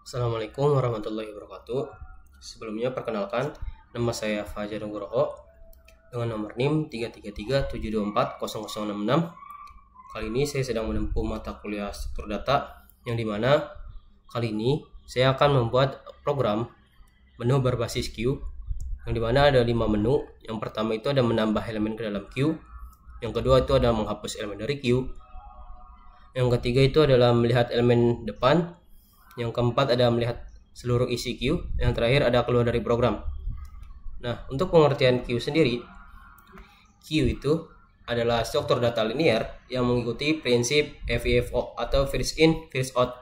Assalamualaikum warahmatullahi wabarakatuh. Sebelumnya perkenalkan, nama saya Fajar Nugroho dengan nomor NIM 33372400066. Kali ini saya sedang menempuh mata kuliah struktur data, yang dimana kali ini saya akan membuat program menu berbasis queue, yang dimana ada 5 menu. Yang pertama itu ada menambah elemen ke dalam queue, yang kedua itu ada menghapus elemen dari queue, yang ketiga itu adalah melihat elemen depan, yang keempat ada melihat seluruh isi queue, yang terakhir ada keluar dari program. Nah, untuk pengertian queue sendiri, queue itu adalah struktur data linear yang mengikuti prinsip FIFO atau first in first out,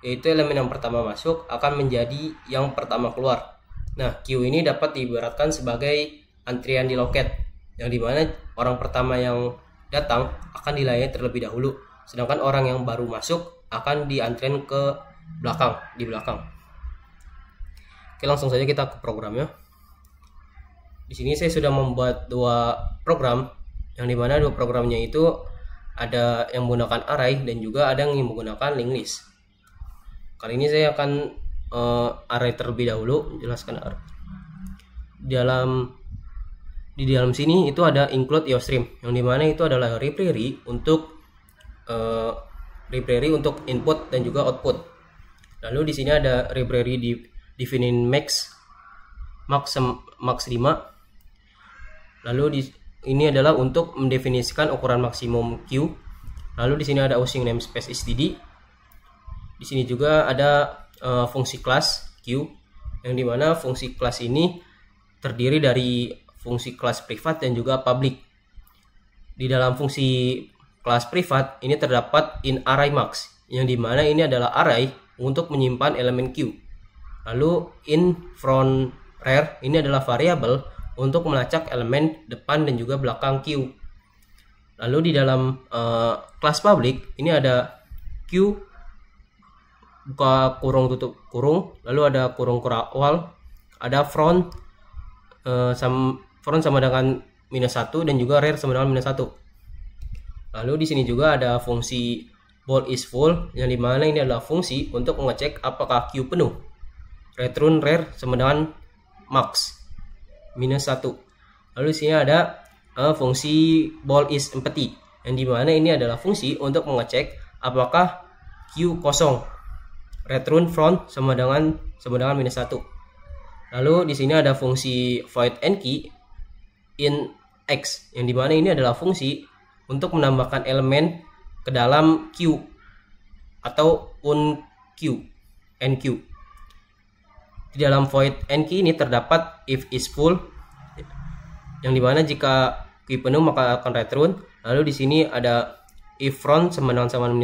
yaitu elemen yang pertama masuk akan menjadi yang pertama keluar. Nah, queue ini dapat diibaratkan sebagai antrian di loket, yang dimana orang pertama yang datang akan dilayani terlebih dahulu, sedangkan orang yang baru masuk akan diantrian di belakang. Oke, langsung saja kita ke programnya. Di sini saya sudah membuat dua program, yang dimana dua programnya itu ada yang menggunakan array dan juga ada yang menggunakan linked list. Kali ini saya akan array terlebih dahulu, jelaskan array. Di dalam sini itu ada include iostream, yang dimana itu adalah library untuk input dan juga output. Lalu di sini ada library defining max 5. Lalu ini adalah untuk mendefinisikan ukuran maksimum queue. Lalu di sini ada using namespace std. Di sini juga ada fungsi class queue, yang dimana fungsi class ini terdiri dari fungsi class privat dan juga public. Di dalam fungsi class privat ini terdapat in array max, yang dimana ini adalah array untuk menyimpan elemen queue. Lalu in front rear ini adalah variabel untuk melacak elemen depan dan juga belakang queue. Lalu di dalam kelas public ini ada queue buka kurung tutup kurung, lalu ada kurung awal, ada front sama dengan -1 dan juga rear sama dengan -1. Lalu di sini juga ada fungsi bool is full, yang dimana ini adalah fungsi untuk mengecek apakah queue penuh. Return rear sama dengan max -1. Lalu di sini ada fungsi bool is empty, yang dimana ini adalah fungsi untuk mengecek apakah queue kosong. Return front sama dengan -1. Lalu di sini ada fungsi void enqueue in x, yang dimana ini adalah fungsi untuk menambahkan elemen ke dalam queue atau unqueue, enqueue. Di dalam void enqueue ini terdapat if is full, yang dimana jika queue penuh maka akan return. Lalu di sini ada if front sama dengan -1,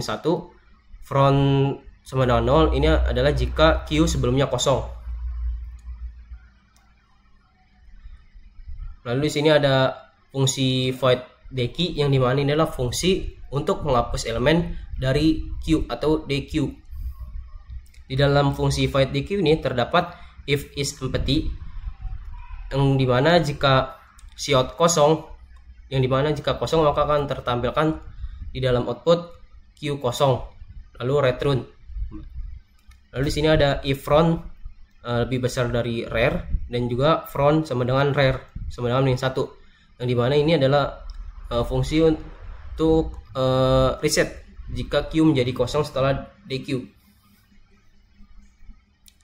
front sama dengan 0, ini adalah jika queue sebelumnya kosong. Lalu di sini ada fungsi void dkey, yang dimana ini adalah fungsi untuk menghapus elemen dari queue atau dq. Di dalam fungsi void dq ini terdapat if is empty, yang dimana jika cout kosong, yang dimana jika kosong maka akan tertampilkan di dalam output queue kosong, lalu return. Lalu di sini ada if front lebih besar dari rear dan juga front sama dengan rear sama dengan -1, yang dimana ini adalah fungsi untuk reset jika queue menjadi kosong setelah dq.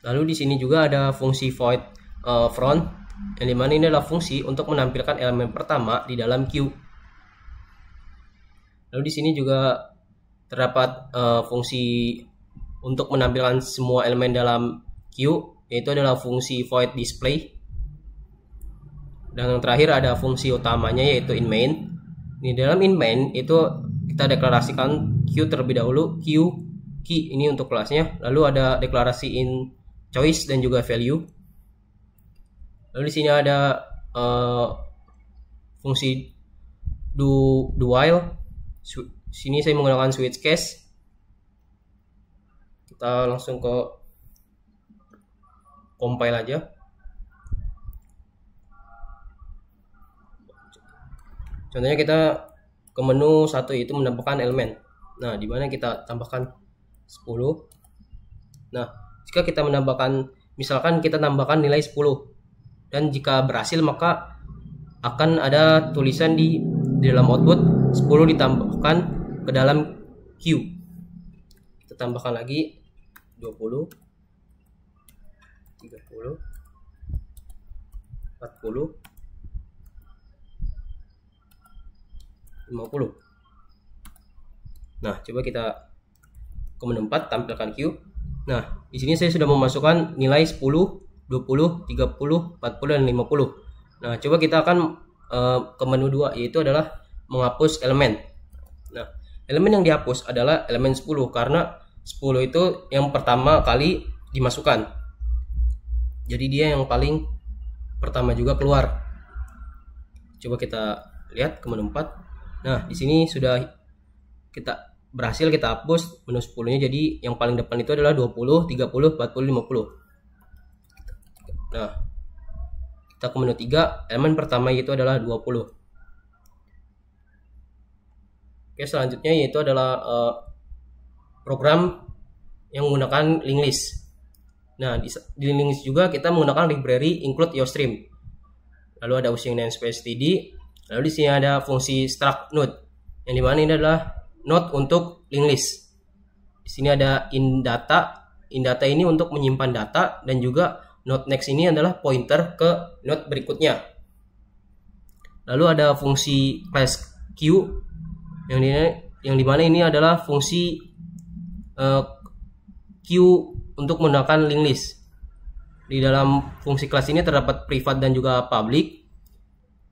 Lalu di sini juga ada fungsi void front, yang dimana ini adalah fungsi untuk menampilkan elemen pertama di dalam queue. Lalu di sini juga terdapat fungsi untuk menampilkan semua elemen dalam queue, yaitu adalah fungsi void display. Dan yang terakhir ada fungsi utamanya, yaitu in main. Di dalam in main itu kita deklarasikan queue terlebih dahulu, queue key ini untuk kelasnya, lalu ada deklarasi in choice dan juga value. Lalu di sini ada fungsi do while. Sini saya menggunakan switch case. Kita langsung ke compile aja. Contohnya kita ke menu 1 itu menambahkan elemen. Nah, di mana kita tambahkan 10. Nah, jika kita menambahkan, misalkan kita tambahkan nilai 10, dan jika berhasil maka akan ada tulisan di dalam output 10 ditambahkan ke dalam queue. Kita tambahkan lagi 20, 30, 40, 50. Nah, coba kita ke menu 4, tampilkan queue. Nah, di sini saya sudah memasukkan nilai 10, 20, 30, 40, dan 50. Nah, coba kita akan ke menu 2, yaitu adalah menghapus elemen. Nah, elemen yang dihapus adalah elemen 10 karena 10 itu yang pertama kali dimasukkan. Jadi dia yang paling pertama juga keluar. Coba kita lihat ke menu 4. Nah, di sini sudah kita berhasil kita hapus menu 10-nya, jadi yang paling depan itu adalah 20, 30, 40, 50. Nah, kita ke menu 3, elemen pertama yaitu adalah 20. Oke, selanjutnya yaitu adalah program yang menggunakan linked list. Nah, di linked list juga kita menggunakan library include yourstream. Lalu ada using namespace std. Lalu di sini ada fungsi struct node, yang dimana ini adalah node untuk linked list. Di sini ada indata. Indata ini untuk menyimpan data, dan juga node next ini adalah pointer ke node berikutnya. Lalu ada fungsi class queue, yang dimana ini adalah fungsi queue untuk menggunakan linked list. Di dalam fungsi kelas ini terdapat private dan juga public.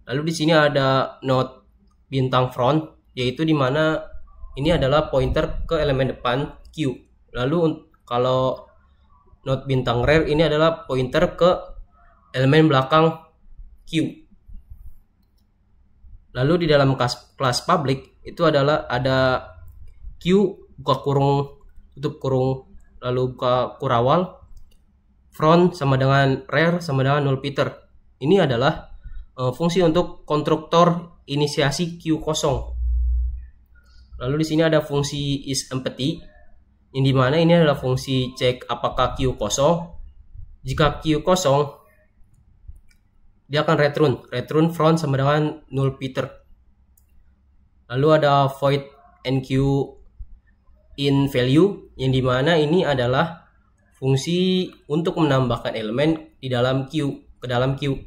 Lalu di sini ada node bintang front, yaitu dimana ini adalah pointer ke elemen depan queue. Lalu kalau node bintang rear ini adalah pointer ke elemen belakang queue. Lalu di dalam kelas public itu adalah ada queue buka kurung tutup kurung, lalu buka kurawal, front sama dengan rear sama dengan null peter. Ini adalah fungsi untuk konstruktor inisiasi queue kosong. Lalu di sini ada fungsi isEmpty, yang dimana ini adalah fungsi cek apakah queue kosong. Jika queue kosong, dia akan return front sama dengan null peter. Lalu ada void enqueue in value, yang dimana ini adalah fungsi untuk menambahkan elemen di dalam queue, ke dalam queue.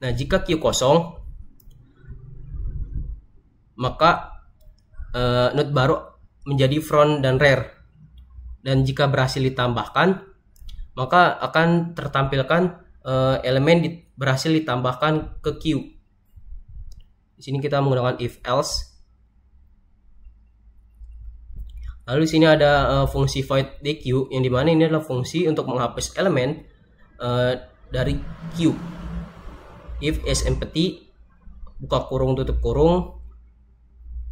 Nah, jika queue kosong, maka node baru menjadi front dan rear, dan jika berhasil ditambahkan maka akan tertampilkan elemen berhasil ditambahkan ke queue. Di sini kita menggunakan if else. Lalu di sini ada fungsi void dequeue, yang dimana ini adalah fungsi untuk menghapus elemen dari queue. If isEmpty, buka kurung tutup kurung,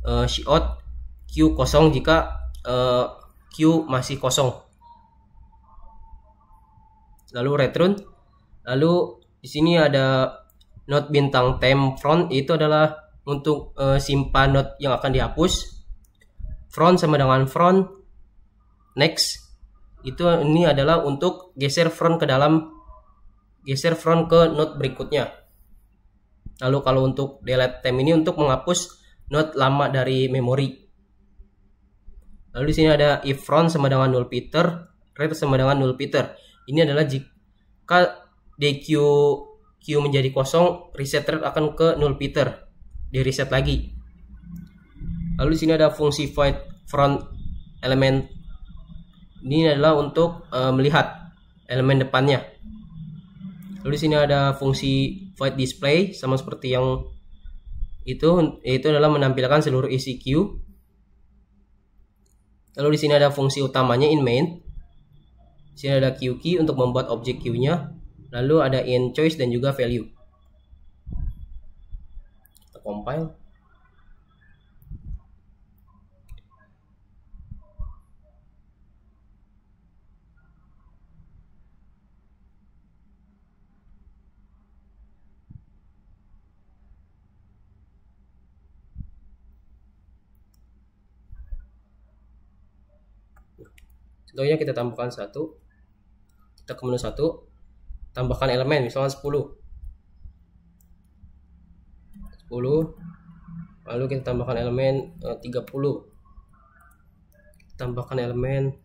cout queue kosong jika queue masih kosong. Lalu return. Lalu di sini ada node bintang temp front, itu adalah untuk simpan node yang akan dihapus. Front sama dengan front. Next, ini adalah untuk geser front ke node berikutnya. Lalu kalau untuk delete temp ini untuk menghapus node lama dari memori. Lalu di sini ada if front sama dengan null peter, rear sama dengan null peter. Ini adalah jika queue menjadi kosong, reset rear akan ke null peter, di reset lagi. Lalu di sini ada fungsi void front element. Ini adalah untuk melihat elemen depannya. Lalu di sini ada fungsi void display, sama seperti yang itu, yaitu adalah menampilkan seluruh isi queue. Lalu di sini ada fungsi utamanya in main. Di sini ada queue key untuk membuat objek queue-nya. Lalu ada in choice dan juga value. Kita compile. Contohnya kita tambahkan 1. Kita ke menu 1, tambahkan elemen, misalnya 10. Lalu kita tambahkan elemen 30. Tambahkan elemen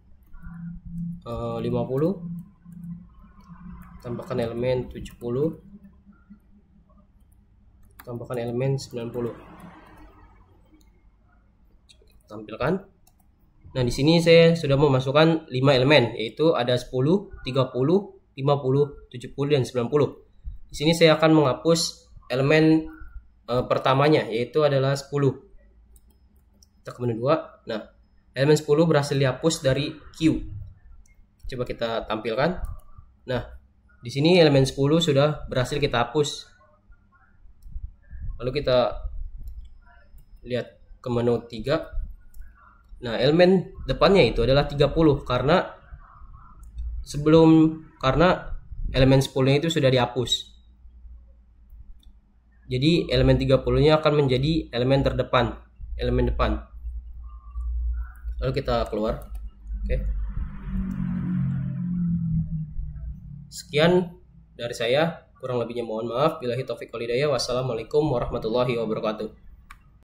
50. Tambahkan elemen 70. Tambahkan elemen 90. Tampilkan. Nah, di sini saya sudah memasukkan 5 elemen, yaitu ada 10, 30, 50, 70 dan 90. Di sini saya akan menghapus elemen pertamanya, yaitu adalah 10. Kita ke menu 2. Nah, elemen 10 berhasil dihapus dari Q. Coba kita tampilkan. Nah, di sini elemen 10 sudah berhasil kita hapus. Lalu kita lihat ke menu 3. Nah, elemen depannya itu adalah 30 karena elemen 10-nya itu sudah dihapus. Jadi elemen 30-nya akan menjadi elemen terdepan, elemen depan. Lalu kita keluar. Oke. Sekian dari saya, kurang lebihnya mohon maaf. Billahi taufiq wal hidayah. Wassalamualaikum warahmatullahi wabarakatuh.